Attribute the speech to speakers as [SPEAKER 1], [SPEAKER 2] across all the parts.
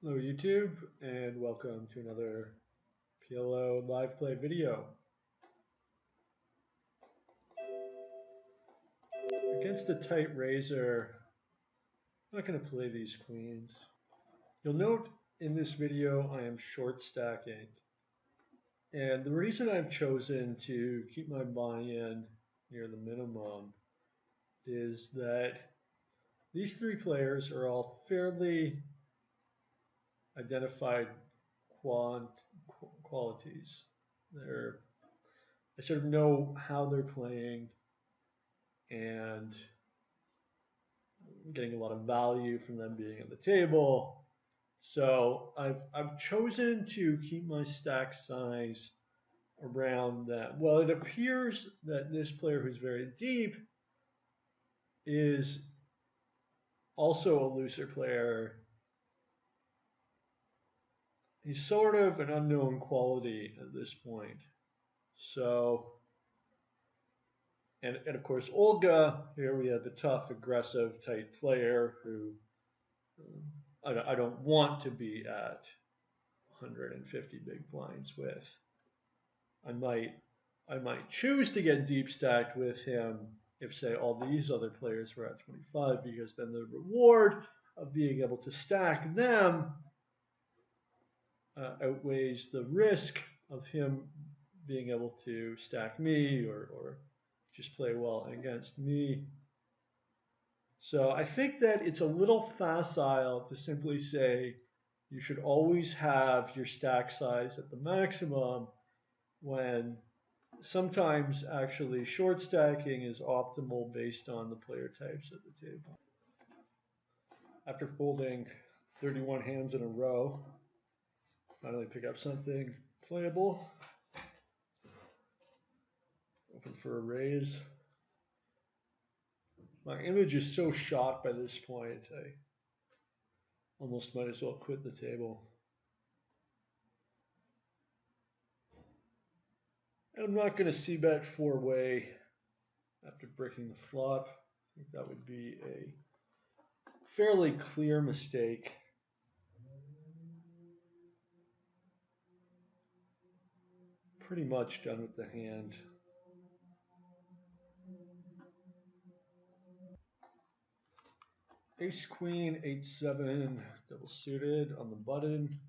[SPEAKER 1] Hello YouTube and welcome to another PLO live play video. Against a tight razor, I'm not going to play these queens. You'll note in this video I am short stacking. And the reason I've chosen to keep my buy-in near the minimum is that these three players are all fairly identified qualities. I sort of know how they're playing and I'm getting a lot of value from them being at the table. So I've chosen to keep my stack size around that. Well, it appears that this player who's very deep is also a looser player. He's sort of an unknown quality at this point. So, and of course, Olga, here we have the tough, aggressive, tight player who I don't want to be at 150 big blinds with. I might choose to get deep stacked with him if, say, all these other players were at 25, because then the reward of being able to stack them outweighs the risk of him being able to stack me or just play well against me. So I think that it's a little facile to simply say you should always have your stack size at the maximum when sometimes actually short stacking is optimal based on the player types at the table. After folding 31 hands in a row, finally pick up something playable. Open for a raise. My image is so shot by this point, I almost might as well quit the table. And I'm not going to c-bet four-way after breaking the flop. I think that would be a fairly clear mistake. Pretty much done with the hand. Ace queen, 8-7, double suited on the button.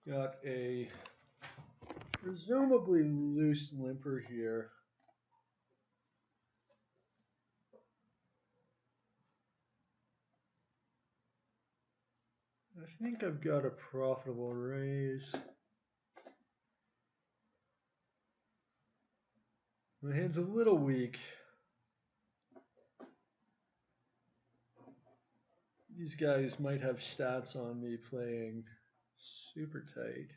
[SPEAKER 1] Got a presumably loose limper here. I think I've got a profitable raise. My hand's a little weak. These guys might have stats on me playing super tight.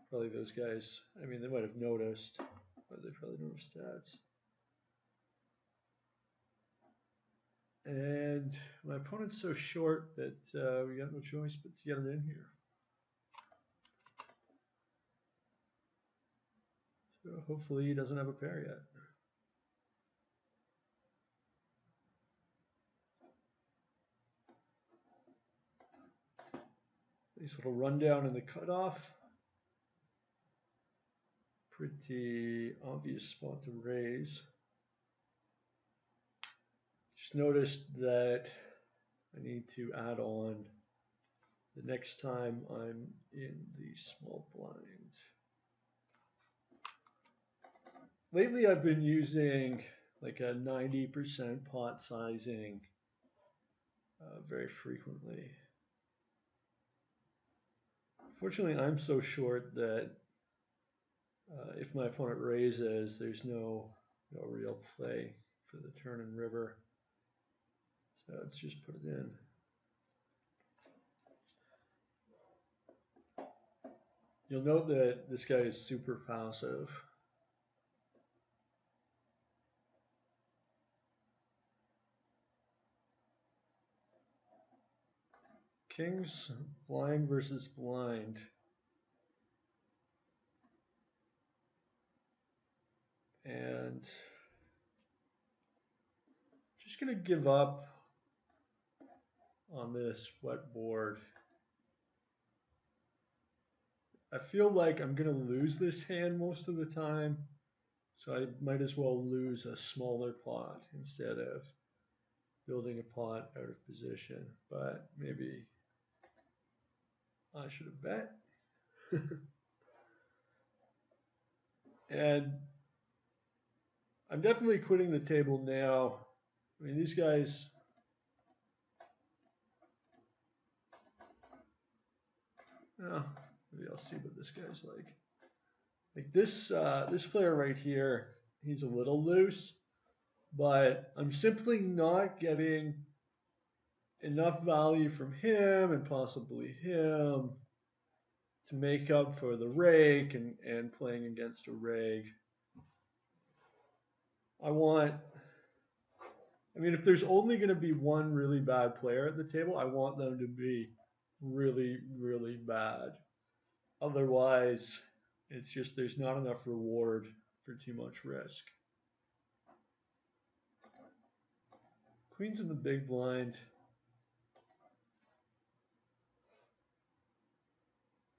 [SPEAKER 1] Probably those guys, I mean, they might have noticed, but they probably don't have stats. And my opponent's so short that we got no choice but to get him in here. So hopefully he doesn't have a pair yet. Nice little rundown in the cutoff. Pretty obvious spot to raise. Just noticed that I need to add on the next time I'm in the small blind. Lately I've been using like a 90% pot sizing very frequently. Fortunately, I'm so short that if my opponent raises, there's no real play for the turn and river. So let's just put it in. You'll note that this guy is super passive. Kings blind versus blind. And just going to give up on this wet board. I feel like I'm going to lose this hand most of the time, so I might as well lose a smaller pot instead of building a pot out of position. But maybe I should have bet. And I'm definitely quitting the table now. I mean, these guys, oh, maybe I'll see what this guy's like. Like this player right here, he's a little loose, but I'm simply not getting enough value from him and possibly him to make up for the rake and playing against a rake. I mean, if there's only going to be one really bad player at the table, I want them to be really, really bad. Otherwise, it's just there's not enough reward for too much risk. Queen's in the big blind.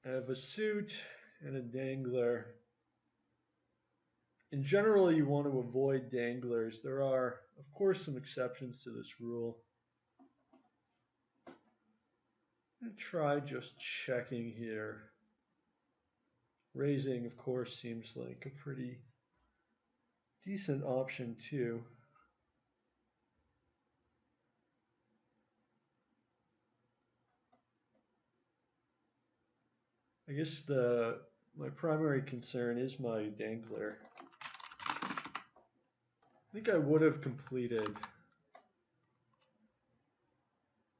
[SPEAKER 1] I have a suit and a dangler. In general, you want to avoid danglers. There are, of course, some exceptions to this rule. I'm going to try just checking here. Raising, of course, seems like a pretty decent option too. I guess my primary concern is my dangler. I think I would have completed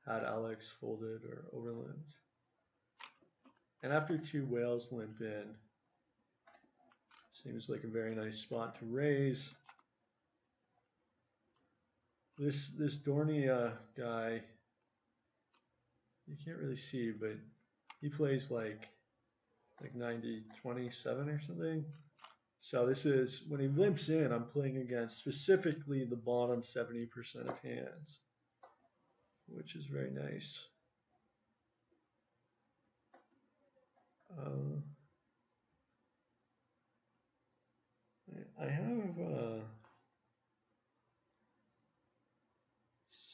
[SPEAKER 1] had Alex folded or overlimmed. And after two whales limp in, seems like a very nice spot to raise. This Dornia guy, you can't really see, but he plays like 90-27 or something. So this is, when he limps in, I'm playing against specifically the bottom 70% of hands, which is very nice. I have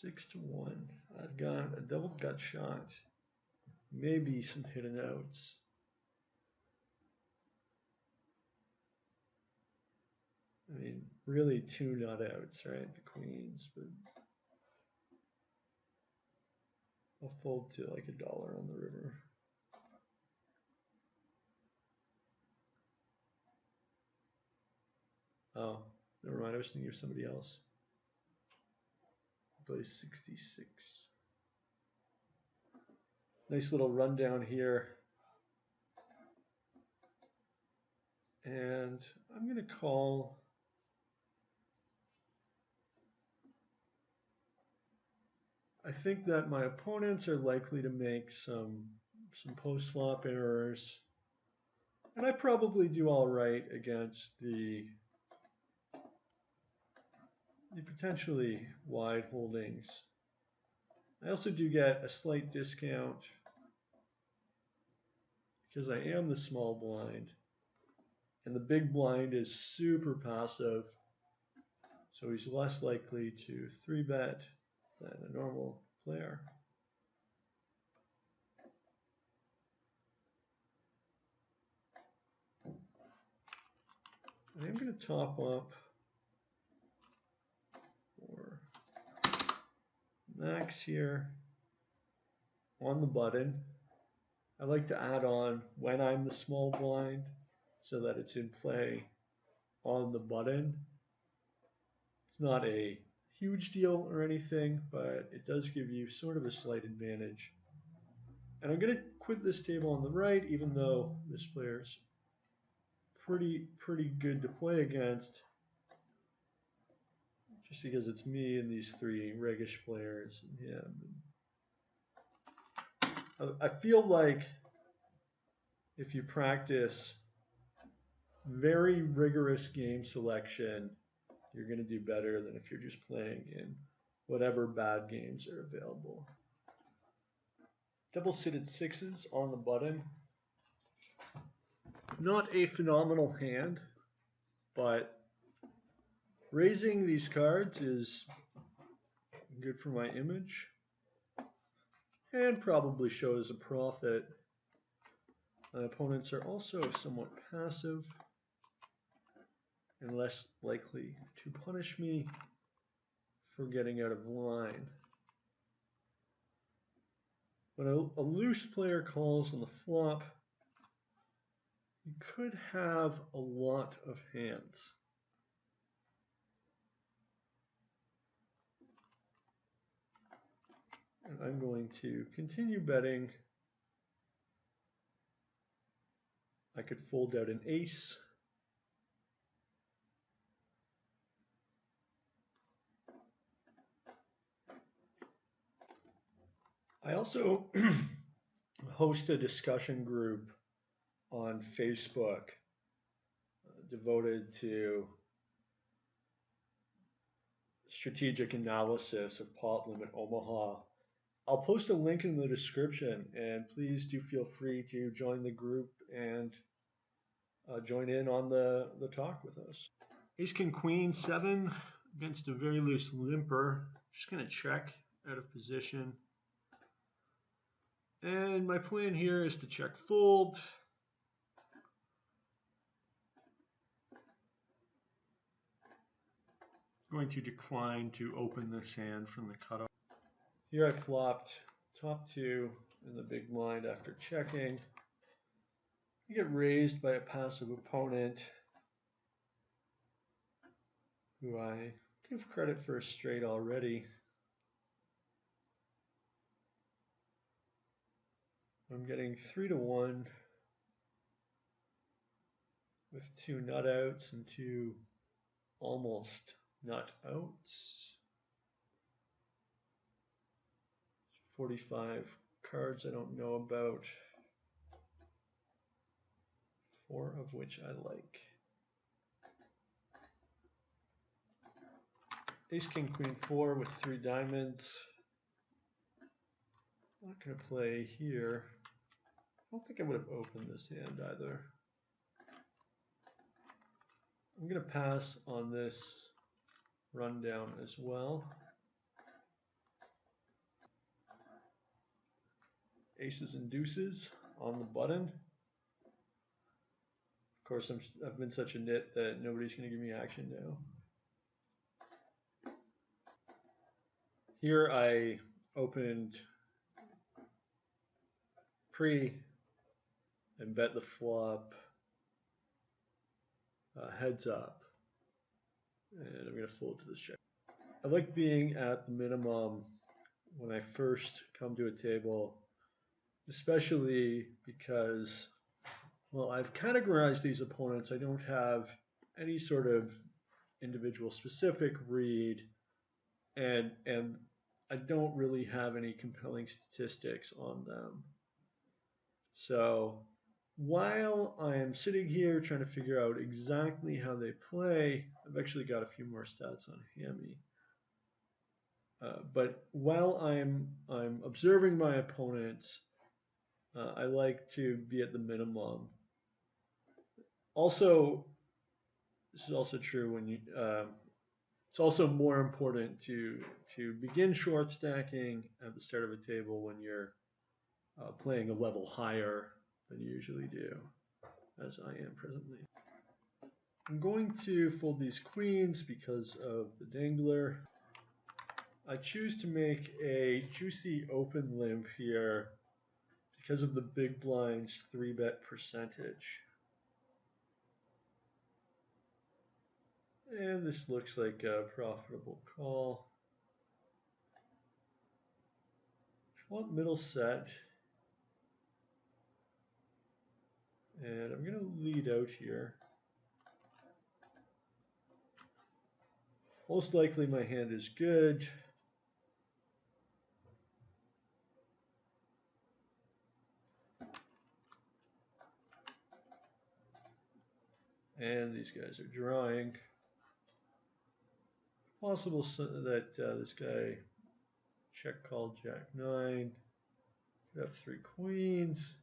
[SPEAKER 1] 6-1. I've got a double gut shot, maybe some hidden outs. I mean, really two nut outs, right? The queens, but I'll fold to like $1 on the river. Oh, never mind. I was thinking of somebody else. Play 66. Nice little rundown here. And I'm going to call. I think that my opponents are likely to make some post-flop errors. And I probably do all right against the potentially wide holdings. I also do get a slight discount because I am the small blind. And the big blind is super passive, so he's less likely to 3-bet than a normal player. I am going to top up for max here on the button. I like to add on when I'm the small blind so that it's in play on the button. It's not a huge deal or anything, but it does give you sort of a slight advantage. And I'm going to quit this table on the right, even though this player's pretty good to play against, just because it's me and these three reggish players and him. I feel like if you practice very rigorous game selection, you're going to do better than if you're just playing in whatever bad games are available. double-suited sixes on the button. Not a phenomenal hand, but raising these cards is good for my image and probably shows a profit. My opponents are also somewhat passive and less likely to punish me for getting out of line. When a loose player calls on the flop, you could have a lot of hands. And I'm going to continue betting. I could fold out an ace. I also host a discussion group on Facebook devoted to strategic analysis of pot limit Omaha. I'll post a link in the description, and please do feel free to join the group and join in on the talk with us. Ace King Queen 7 against a very loose limper. Just going to check out of position. And my plan here is to check fold. Going to decline to open this hand from the cutoff. Here I flopped top 2 in the big blind after checking. You get raised by a passive opponent who I give credit for a straight already. I'm getting 3-1 with 2 nut outs and 2 almost nut outs. 45 cards I don't know about, 4 of which I like. Ace King Queen 4 with 3 diamonds. Not going to play here. I don't think I would have opened this hand either. I'm going to pass on this rundown as well. Aces and deuces on the button. Of course, I've been such a nit that nobody's going to give me action now. Here I opened pre and bet the flop heads up, and I'm going to fold to this check. I like being at the minimum when I first come to a table, especially because, well, I've categorized these opponents. I don't have any sort of individual specific read, and I don't really have any compelling statistics on them. So while I'm sitting here trying to figure out exactly how they play, I've actually got a few more stats on Hammy. But while I'm observing my opponents, I like to be at the minimum. Also, this is also true when you. It's also more important to begin short stacking at the start of a table when you're playing a level higher than you usually do, as I am presently. I'm going to fold these queens because of the dangler. I choose to make a juicy open limp here because of the big blind's 3-bet percentage. And this looks like a profitable call. Flop middle set. And I'm going to lead out here. Most likely my hand is good. And these guys are drawing. Possible that this guy check called Jack 9. We have 3 queens.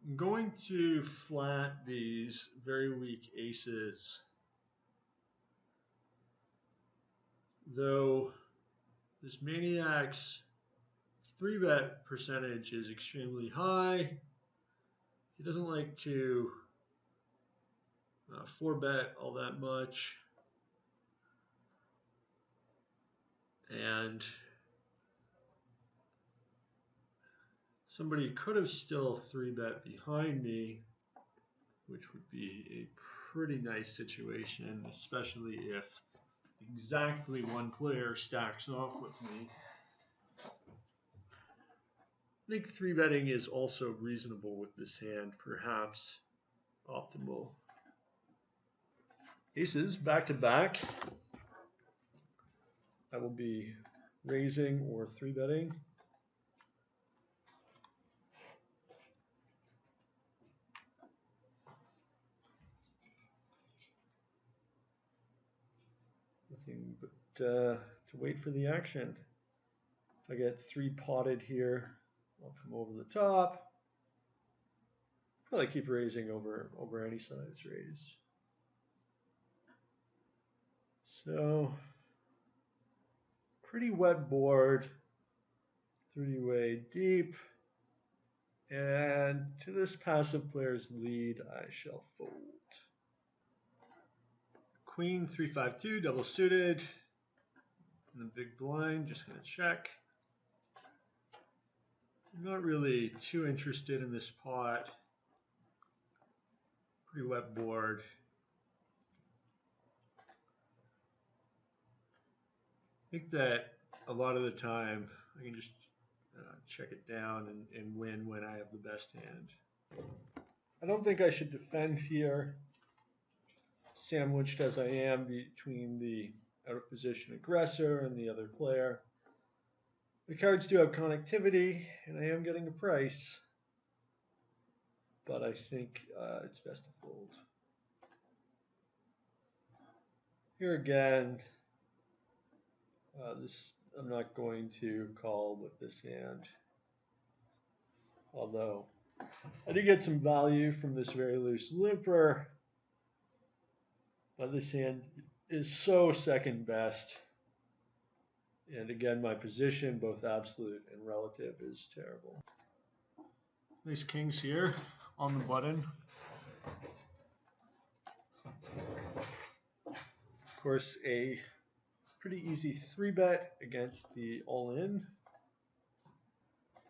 [SPEAKER 1] I'm going to flat these very weak aces, though this maniac's 3-bet percentage is extremely high. He doesn't like to 4-bet all that much, and somebody could have still 3-bet behind me, which would be a pretty nice situation, especially if exactly one player stacks off with me. I think 3-betting is also reasonable with this hand, perhaps optimal. Aces back to back. I will be raising or 3-betting. Nothing but to wait for the action. If I get 3-potted here, I'll come over the top. Probably keep raising over any size raise. So, pretty wet board, 3-way deep, and to this passive player's lead, I shall fold. Queen 3-5-2, double suited, in the big blind, just gonna check. I'm not really too interested in this pot. Pretty wet board. I think that a lot of the time I can just check it down and win when I have the best hand. I don't think I should defend here, sandwiched as I am between the out of position aggressor and the other player. The cards do have connectivity, and I am getting a price, but I think it's best to fold. Here again, I'm not going to call with this hand, although I did get some value from this very loose limper, but this hand is so second best. And again, my position, both absolute and relative, is terrible. Nice kings here on the button. Of course, a pretty easy 3-bet against the all-in.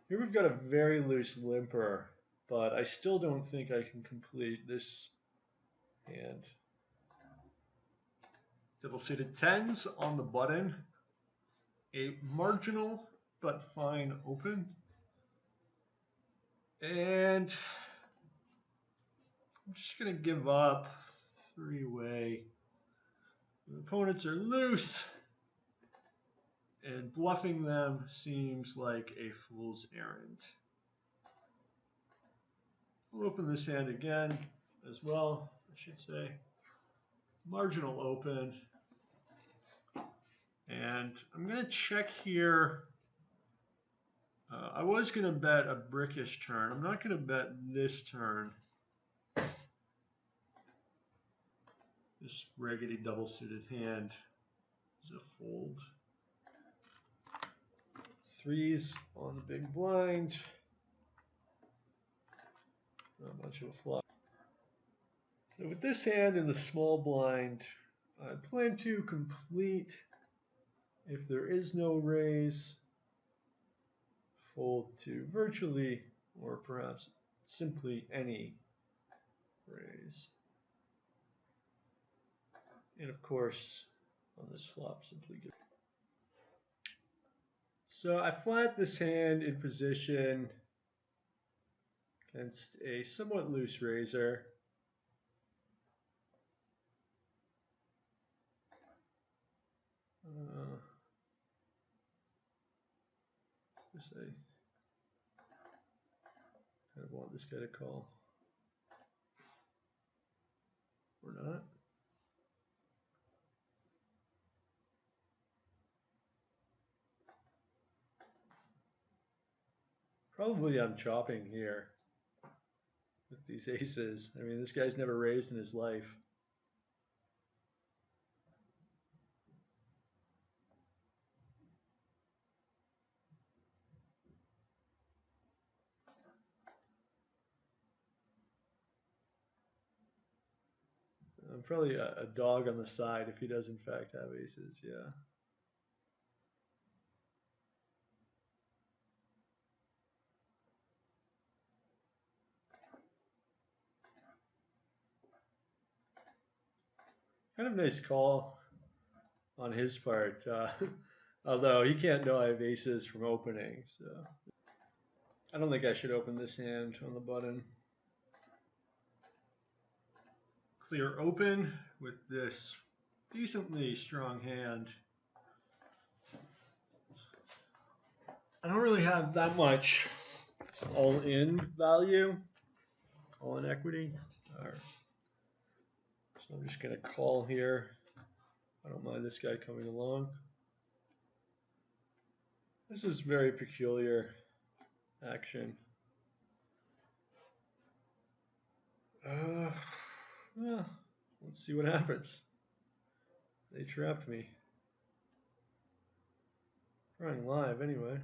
[SPEAKER 1] Here we've got a very loose limper, but I still don't think I can complete this hand. Double suited 10s on the button. A marginal but fine open. And I'm just going to give up 3-way. The opponents are loose, and bluffing them seems like a fool's errand. We'll open this hand again as well, I should say. Marginal open. And I'm going to check here. I was going to bet a brickish turn. I'm not going to bet this turn. This raggedy double suited hand is a fold. 3s on the big blind. Not much of a flop. So with this hand in the small blind, I plan to complete, if there is no raise, fold to virtually or perhaps simply any raise. And of course, on this flop, simply give. So I flat this hand in position against a somewhat loose raiser. I kind of want this guy to call. Or not. Probably I'm chopping here with these aces. I mean, this guy's never raised in his life. I'm probably a dog on the side if he does in fact have aces, yeah. Kind of nice call on his part, although he can't know I have aces from opening, so. I don't think I should open this hand on the button. Clear open with this decently strong hand. I don't really have that much all-in value, all-in equity. Right. So I'm just going to call here. I don't mind this guy coming along. This is very peculiar action. Well, let's see what happens. They trapped me. Trying live anyway.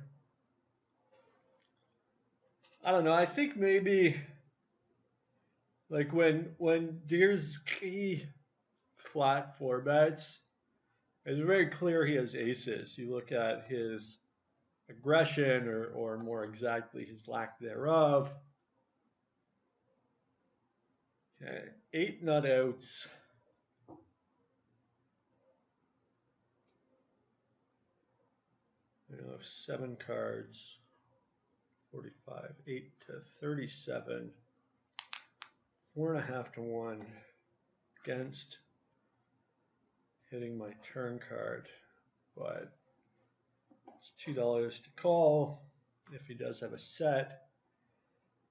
[SPEAKER 1] I don't know. I think maybe like when Deer's key flat four bets, it's very clear he has aces. You look at his aggression, or more exactly his lack thereof. Okay, 8 nut outs. You know, 7 cards. 45, 8 to 37. 4.5 to 1 against hitting my turn card, but it's $2 to call. If he does have a set,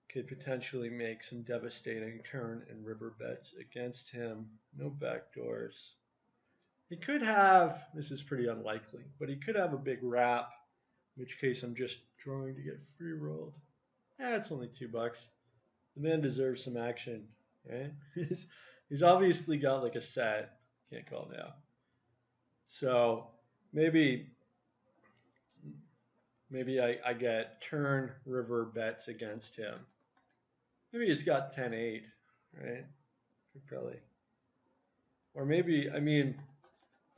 [SPEAKER 1] could potentially make some devastating turn and river bets against him. No backdoors. He could have, this is pretty unlikely, but he could have a big wrap, in which case I'm just drawing to get free rolled. It's only $2. The man deserves some action, right? He's obviously got like a set. Can't call now. So maybe I get turn river bets against him. Maybe he's got 10-8, right? Probably. Or maybe, I mean,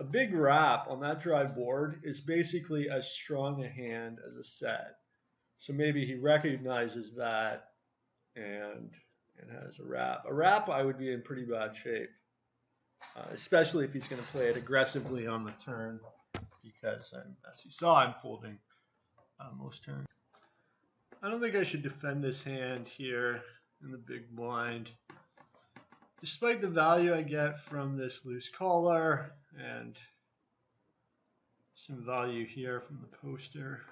[SPEAKER 1] a big wrap on that dry board is basically as strong a hand as a set. So maybe he recognizes that and has a wrap. A wrap, I would be in pretty bad shape, especially if he's going to play it aggressively on the turn, because as you saw, I'm folding most turns. I don't think I should defend this hand here in the big blind. Despite the value I get from this loose caller and some value here from the poster.